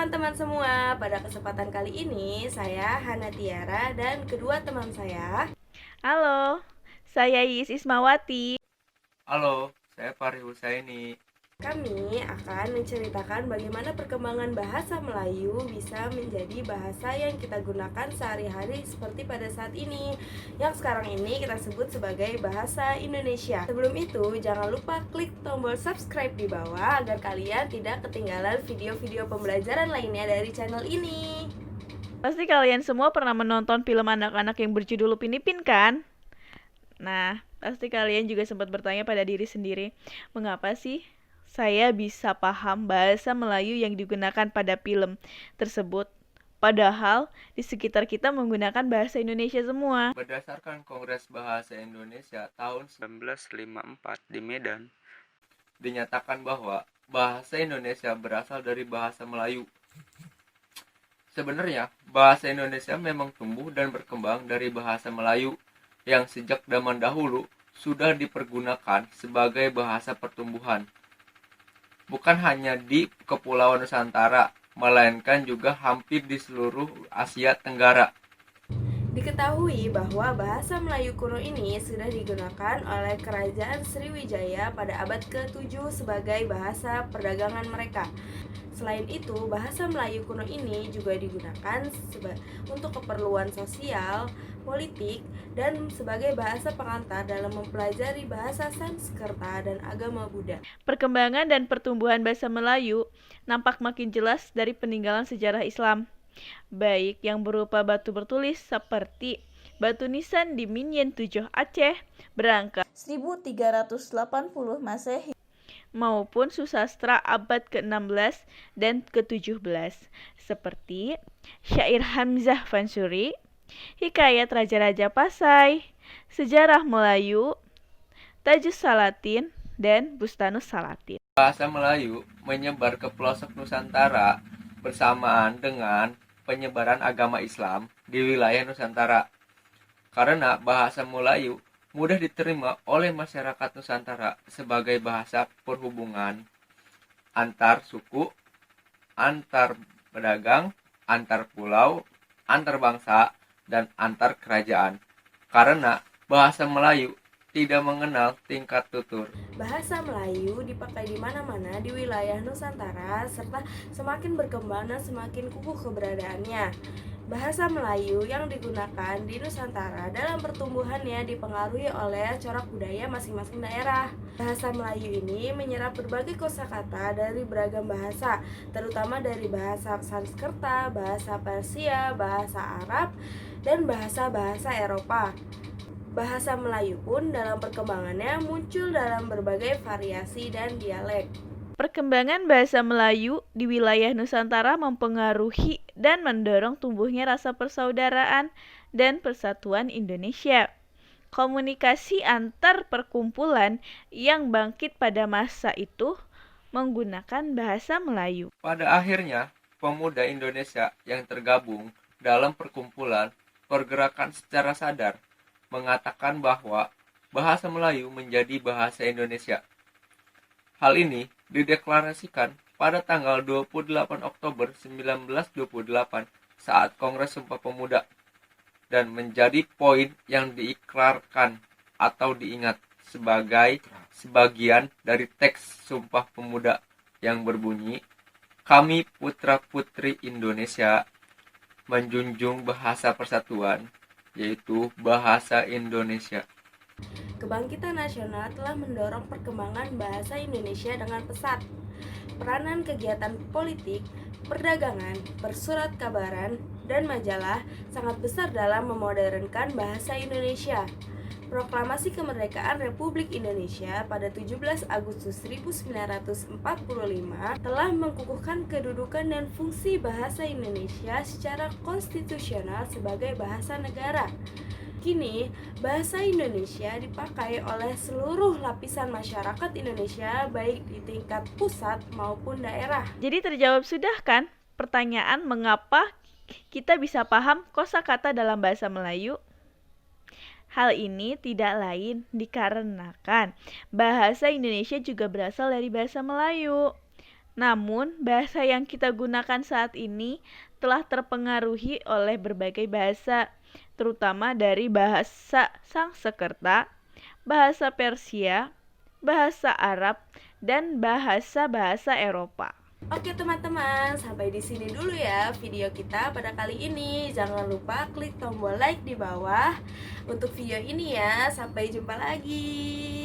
teman-teman semua, pada kesempatan kali ini saya Hana Tiara dan kedua teman saya. Halo, saya Yis Ismawati. Halo, saya Fahri Husaini. Kami akan menceritakan bagaimana perkembangan bahasa Melayu bisa menjadi bahasa yang kita gunakan sehari-hari seperti pada saat ini, yang sekarang ini kita sebut sebagai bahasa Indonesia. Sebelum itu, jangan lupa klik tombol subscribe di bawah agar kalian tidak ketinggalan video-video pembelajaran lainnya dari channel ini. Pasti kalian semua pernah menonton film anak-anak yang berjudul Upin Ipin kan? Nah, pasti kalian juga sempat bertanya pada diri sendiri, mengapa sih saya bisa paham bahasa Melayu yang digunakan pada film tersebut? Padahal di sekitar kita menggunakan bahasa Indonesia semua. Berdasarkan Kongres Bahasa Indonesia tahun 1954 di Medan, dinyatakan bahwa bahasa Indonesia berasal dari bahasa Melayu. Sebenarnya, bahasa Indonesia memang tumbuh dan berkembang dari bahasa Melayu yang sejak zaman dahulu sudah dipergunakan sebagai bahasa pertumbuhan. Bukan hanya di Kepulauan Nusantara, melainkan juga hampir di seluruh Asia Tenggara. Diketahui bahwa bahasa Melayu kuno ini sudah digunakan oleh Kerajaan Sriwijaya pada abad ke-7 sebagai bahasa perdagangan mereka. Selain itu, bahasa Melayu kuno ini juga digunakan untuk keperluan sosial, politik, dan sebagai bahasa pengantar dalam mempelajari bahasa Sanskerta dan agama Buddha. Perkembangan dan pertumbuhan bahasa Melayu nampak makin jelas dari peninggalan sejarah Islam, baik yang berupa batu bertulis seperti batu nisan di Minyen Tujuh Aceh berangkat 1380 Masehi maupun susastra abad ke-16 dan ke-17 seperti syair Hamzah Fansuri, hikayat Raja-Raja Pasai, sejarah Melayu, Tajus Salatin, dan Bustanus Salatin. Bahasa Melayu menyebar ke pelosok Nusantara bersamaan dengan penyebaran agama Islam di wilayah Nusantara. Karena bahasa Melayu mudah diterima oleh masyarakat Nusantara sebagai bahasa perhubungan antar suku, antar pedagang, antar pulau, antar bangsa, dan antar kerajaan. Karena bahasa Melayu tidak mengenal tingkat tutur. Bahasa Melayu dipakai di mana-mana di wilayah Nusantara serta semakin berkembang dan semakin kukuh keberadaannya. Bahasa Melayu yang digunakan di Nusantara dalam pertumbuhannya dipengaruhi oleh corak budaya masing-masing daerah. Bahasa Melayu ini menyerap berbagai kosakata dari beragam bahasa, terutama dari bahasa Sanskerta, bahasa Persia, bahasa Arab, dan bahasa-bahasa Eropa. Bahasa Melayu pun dalam perkembangannya muncul dalam berbagai variasi dan dialek. Perkembangan bahasa Melayu di wilayah Nusantara mempengaruhi dan mendorong tumbuhnya rasa persaudaraan dan persatuan Indonesia. Komunikasi antar perkumpulan yang bangkit pada masa itu menggunakan bahasa Melayu. Pada akhirnya, pemuda Indonesia yang tergabung dalam perkumpulan pergerakan secara sadar mengatakan bahwa bahasa Melayu menjadi bahasa Indonesia. Hal ini dideklarasikan pada tanggal 28 Oktober 1928 saat Kongres Sumpah Pemuda dan menjadi poin yang diikrarkan atau diingat sebagai sebagian dari teks Sumpah Pemuda yang berbunyi, "Kami putra-putri Indonesia menjunjung bahasa persatuan, yaitu bahasa Indonesia." Kebangkitan nasional telah mendorong perkembangan bahasa Indonesia dengan pesat. Peranan kegiatan politik, perdagangan, persurat kabaran, dan majalah sangat besar dalam memodernkan bahasa Indonesia. Proklamasi Kemerdekaan Republik Indonesia pada 17 Agustus 1945 telah mengukuhkan kedudukan dan fungsi bahasa Indonesia secara konstitusional sebagai bahasa negara. Kini, bahasa Indonesia dipakai oleh seluruh lapisan masyarakat Indonesia baik di tingkat pusat maupun daerah. Jadi terjawab sudah kan pertanyaan mengapa kita bisa paham kosakata dalam bahasa Melayu? Hal ini tidak lain dikarenakan bahasa Indonesia juga berasal dari bahasa Melayu. Namun, bahasa yang kita gunakan saat ini telah terpengaruhi oleh berbagai bahasa, terutama dari bahasa Sangsekerta, bahasa Persia, bahasa Arab, dan bahasa-bahasa Eropa. Oke teman-teman, sampai di sini dulu ya video kita pada kali ini. Jangan lupa klik tombol like di bawah untuk video ini ya. Sampai jumpa lagi.